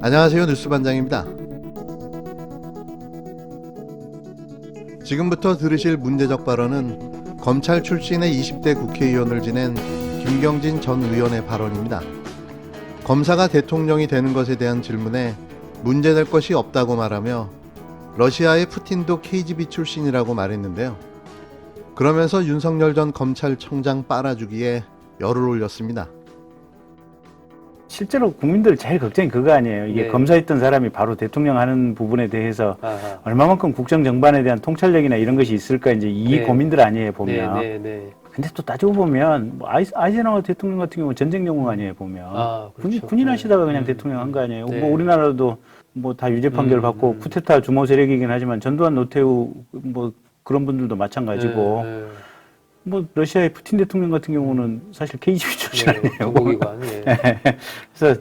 안녕하세요, 뉴스반장입니다. 지금부터 들으실 문제적 발언은 검찰 출신의 20대 국회의원을 지낸 김경진 전 의원의 발언입니다. 검사가 대통령이 되는 것에 대한 질문에 문제될 것이 없다고 말하며 러시아의 푸틴도 KGB 출신이라고 말했는데요. 그러면서 윤석열 전 검찰청장 빨아주기에 열을 올렸습니다. 실제로 국민들 제일 걱정이 그거 아니에요. 이게 네. 검사했던 사람이 바로 대통령 하는 부분에 대해서 아하. 얼마만큼 국정정반에 대한 통찰력이나 이런 것이 있을까, 이제 이 네. 고민들 아니에요, 보면. 네. 근데 또 따지고 보면, 뭐 아이젠하워 대통령 같은 경우는 전쟁 영웅 아니에요, 보면. 아, 그렇죠. 군인 하시다가 그냥 네. 대통령 한 거 아니에요. 네. 뭐 우리나라도 뭐 다 유죄 판결 받고 쿠데타 주모 세력이긴 하지만 전두환 노태우 뭐 그런 분들도 마찬가지고. 네. 뭐 러시아의 푸틴 대통령 같은 경우는 사실 KGB 출신 아니에요. 조국이관. 네. 그래서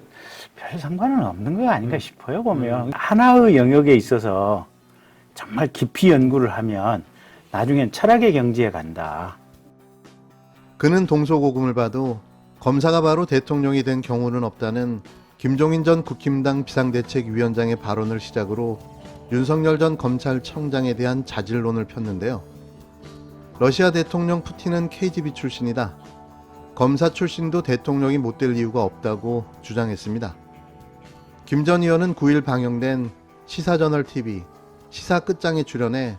별 상관은 없는 거 아닌가 싶어요, 보면. 하나의 영역에 있어서 정말 깊이 연구를 하면 나중엔 철학의 경지에 간다. 그는 동서고금을 봐도 검사가 바로 대통령이 된 경우는 없다는 김종인 전 국힘당 비상대책위원장의 발언을 시작으로 윤석열 전 검찰청장에 대한 자질론을 폈는데요. 러시아 대통령 푸틴은 KGB 출신이다. 검사 출신도 대통령이 못 될 이유가 없다고 주장했습니다. 김 전 의원은 9일 방영된 시사저널TV 시사 끝장에 출연해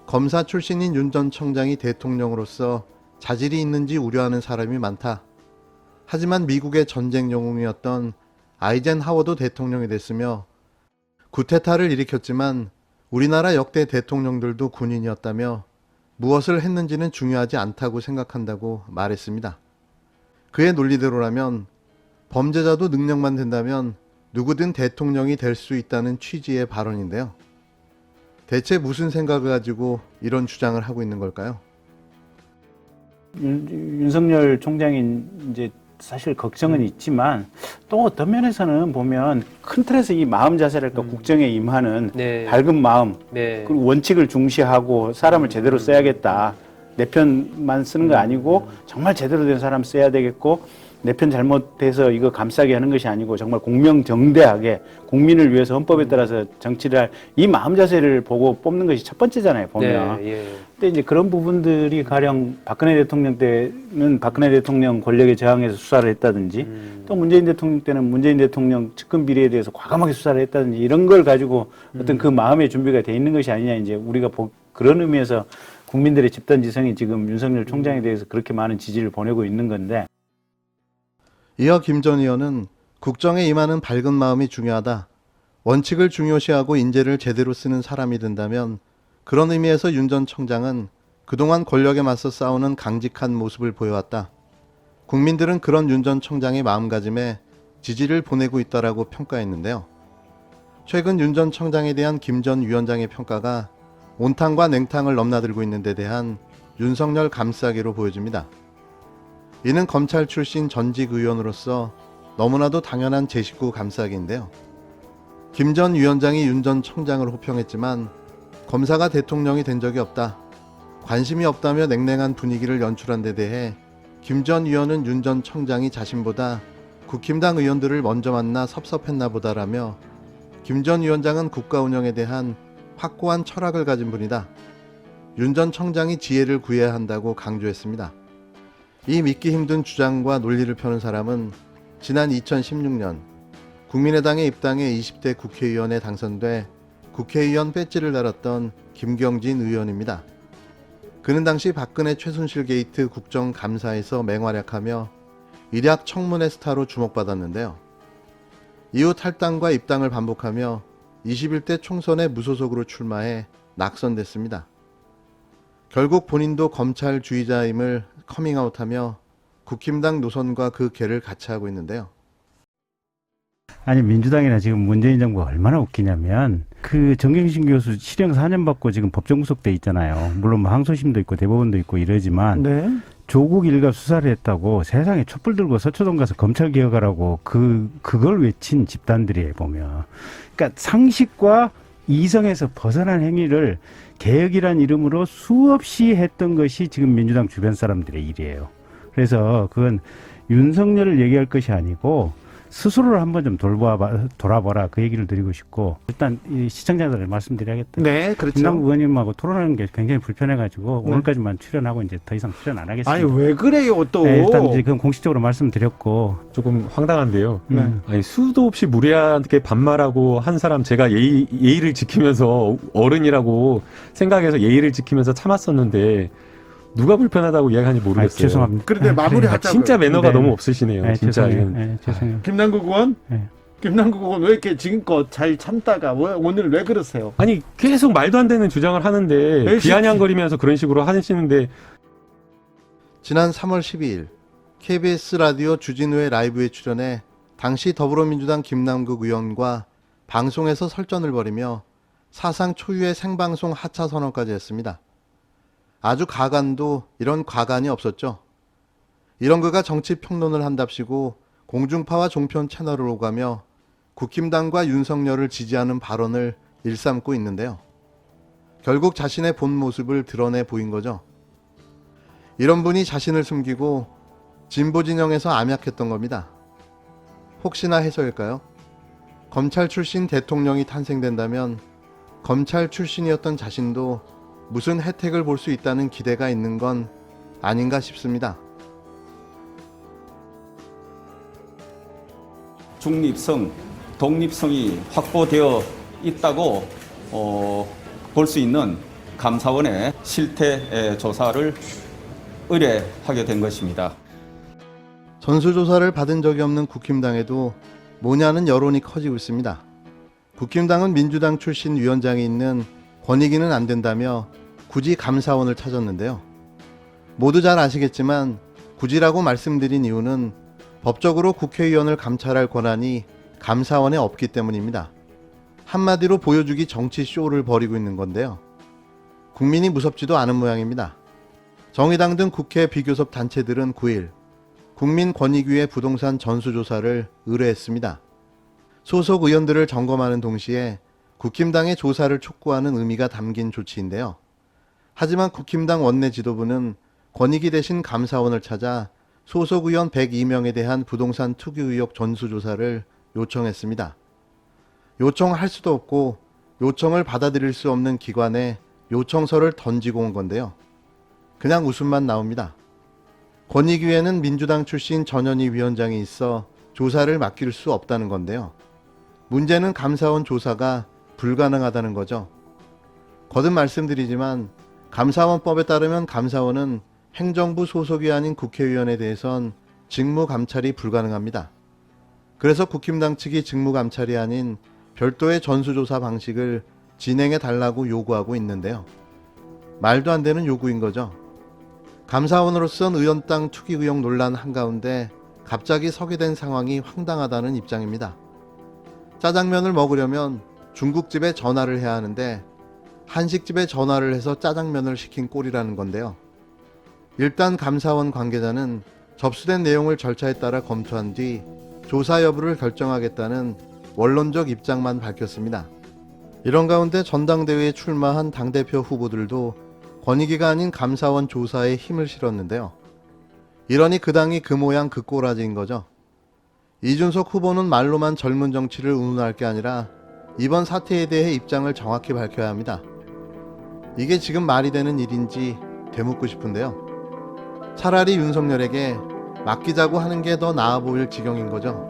검사 출신인 윤 전 청장이 대통령으로서 자질이 있는지 우려하는 사람이 많다. 하지만 미국의 전쟁 영웅이었던 아이젠하워도 대통령이 됐으며 쿠데타를 일으켰지만 우리나라 역대 대통령들도 군인이었다며 무엇을 했는지는 중요하지 않다고 생각한다고 말했습니다. 그의 논리대로라면 범죄자도 능력만 된다면 누구든 대통령이 될 수 있다는 취지의 발언인데요. 대체 무슨 생각을 가지고 이런 주장을 하고 있는 걸까요? 윤석열 총장이 이제 사실 걱정은 있지만 또 어떤 면에서는 보면 큰 틀에서 이 마음 자세랄까 국정에 임하는 네. 밝은 마음, 네. 그리고 원칙을 중시하고 사람을 제대로 써야겠다. 내 편만 쓰는 거 아니고 정말 제대로 된 사람 써야 되겠고 내 편 잘못돼서 이거 감싸게 하는 것이 아니고 정말 공명정대하게 국민을 위해서 헌법에 따라서 정치를 할 이 마음 자세를 보고 뽑는 것이 첫 번째잖아요, 보면. 네. 예. 근데 이제 그런 부분들이 가령 박근혜 대통령 때는 박근혜 대통령 권력에 저항해서 수사를 했다든지 또 문재인 대통령 때는 문재인 대통령 측근 비리에 대해서 과감하게 수사를 했다든지 이런 걸 가지고 어떤 그 마음의 준비가 돼 있는 것이 아니냐, 이제 우리가 그런 의미에서 국민들의 집단지성이 지금 윤석열 총장에 대해서 그렇게 많은 지지를 보내고 있는 건데. 이어 김 전 의원은 국정에 임하는 밝은 마음이 중요하다. 원칙을 중요시하고 인재를 제대로 쓰는 사람이 된다면 그런 의미에서 윤 전 청장은 그동안 권력에 맞서 싸우는 강직한 모습을 보여왔다. 국민들은 그런 윤 전 청장의 마음가짐에 지지를 보내고 있다라고 평가했는데요. 최근 윤 전 청장에 대한 김 전 위원장의 평가가 온탕과 냉탕을 넘나들고 있는 데 대한 윤석열 감싸기로 보여집니다. 이는 검찰 출신 전직 의원으로서 너무나도 당연한 제 식구 감싸기인데요. 김 전 위원장이 윤 전 청장을 호평했지만 검사가 대통령이 된 적이 없다. 관심이 없다며 냉랭한 분위기를 연출한 데 대해 김 전 의원은 윤 전 청장이 자신보다 국힘당 의원들을 먼저 만나 섭섭했나 보다라며 김 전 위원장은 국가 운영에 대한 확고한 철학을 가진 분이다. 윤 전 청장이 지혜를 구해야 한다고 강조했습니다. 이 믿기 힘든 주장과 논리를 펴는 사람은 지난 2016년 국민의당에 입당해 20대 국회의원에 당선돼 국회의원 배지를 달았던 김경진 의원입니다. 그는 당시 박근혜 최순실 게이트 국정감사에서 맹활약하며 일약 청문회 스타로 주목받았는데요. 이후 탈당과 입당을 반복하며 21대 총선에 무소속으로 출마해 낙선됐습니다. 결국 본인도 검찰주의자임을 커밍아웃하며 국힘당 노선과 그 궤를 같이 하고 있는데요. 아니, 민주당이나 지금 문재인 정부가 얼마나 웃기냐면 그 정경심 교수 실형 4년 받고 지금 법정 구속돼 있잖아요. 물론 뭐 항소심도 있고 대법원도 있고 이러지만 네. 조국 일가 수사를 했다고 세상에 촛불 들고 서초동 가서 검찰 개혁하라고 그걸 외친 집단들이에요, 보면. 그러니까 상식과 이성에서 벗어난 행위를 개혁이란 이름으로 수없이 했던 것이 지금 민주당 주변 사람들의 일이에요. 그래서 그건 윤석열을 얘기할 것이 아니고 스스로를 한번 좀 돌아보라 그 얘기를 드리고 싶고 일단 이 시청자들을 말씀드려야겠다. 네, 그렇죠. 김남국 의원님하고 토론하는 게 굉장히 불편해가지고 네. 오늘까지만 출연하고 이제 더 이상 출연 안 하겠습니다. 아니, 왜 그래요, 또? 네, 일단 이제 그건 공식적으로 말씀드렸고 조금 황당한데요. 네. 아니 수도 없이 무례하게 반말하고 한 사람 제가 예의를 지키면서 어른이라고 생각해서 예의를 지키면서 참았었는데 누가 불편하다고 이야기하는지 모르겠어요. 죄송합니다. 그런데 마무리하자고요. 진짜 매너가 네. 너무 없으시네요. 네, 진짜 죄송해요. 이건 네, 죄송해요. 김남국 의원? 네. 김남국 의원 왜 이렇게 지금껏 잘 참다가 오늘 왜 그러세요? 아니 계속 말도 안 되는 주장을 하는데 왜 비아냥거리면서 그런 식으로 하시는데 지난 3월 12일 KBS 라디오 주진우의 라이브에 출연해 당시 더불어민주당 김남국 의원과 방송에서 설전을 벌이며 사상 초유의 생방송 하차 선언까지 했습니다. 아주 가관도 이런 과간이 없었죠. 이런 그가 정치 평론을 한답시고 공중파와 종편 채널을 오가며 국힘당과 윤석열을 지지하는 발언을 일삼고 있는데요. 결국 자신의 본 모습을 드러내 보인 거죠. 이런 분이 자신을 숨기고 진보 진영에서 암약했던 겁니다. 혹시나 해서일까요? 검찰 출신 대통령이 탄생된다면 검찰 출신이었던 자신도 무슨 혜택을 볼 수 있다는 기대가 있는 건 아닌가 싶습니다. 중립성, 독립성이 확보되어 있다고 볼 수 있는 감사원의 실태 조사를 의뢰하게 된 것입니다. 전수조사를 받은 적이 없는 국힘당에도 뭐냐는 여론이 커지고 있습니다. 국힘당은 민주당 출신 위원장이 있는 권익위는 안 된다며 굳이 감사원을 찾았는데요. 모두 잘 아시겠지만 굳이라고 말씀드린 이유는 법적으로 국회의원을 감찰할 권한이 감사원에 없기 때문입니다. 한마디로 보여주기 정치 쇼를 벌이고 있는 건데요. 국민이 무섭지도 않은 모양입니다. 정의당 등 국회 비교섭 단체들은 9일 국민권익위의 부동산 전수조사를 의뢰했습니다. 소속 의원들을 점검하는 동시에 국힘당의 조사를 촉구하는 의미가 담긴 조치인데요. 하지만 국힘당 원내 지도부는 권익위 대신 감사원을 찾아 소속 의원 102명에 대한 부동산 투기 의혹 전수조사를 요청했습니다. 요청할 수도 없고 요청을 받아들일 수 없는 기관에 요청서를 던지고 온 건데요. 그냥 웃음만 나옵니다. 권익위에는 민주당 출신 전현희 위원장이 있어 조사를 맡길 수 없다는 건데요. 문제는 감사원 조사가 불가능하다는 거죠. 거듭 말씀드리지만 감사원법에 따르면 감사원은 행정부 소속이 아닌 국회의원에 대해선 직무감찰이 불가능합니다. 그래서 국힘당 측이 직무감찰이 아닌 별도의 전수조사 방식을 진행해 달라고 요구하고 있는데요. 말도 안 되는 요구인 거죠. 감사원으로선 의원당 투기 의혹 논란 한가운데 갑자기 서게 된 상황이 황당하다는 입장입니다. 짜장면을 먹으려면 중국집에 전화를 해야 하는데 한식집에 전화를 해서 짜장면을 시킨 꼴이라는 건데요. 일단 감사원 관계자는 접수된 내용을 절차에 따라 검토한 뒤 조사 여부를 결정하겠다는 원론적 입장만 밝혔습니다. 이런 가운데 전당대회에 출마한 당대표 후보들도 권익위가 아닌 감사원 조사에 힘을 실었는데요. 이러니 그 당이 그 모양 그 꼬라지인 거죠. 이준석 후보는 말로만 젊은 정치를 운운할 게 아니라 이번 사태에 대해 입장을 정확히 밝혀야 합니다. 이게 지금 말이 되는 일인지 되묻고 싶은데요. 차라리 윤석열에게 맡기자고 하는 게 더 나아 보일 지경인 거죠.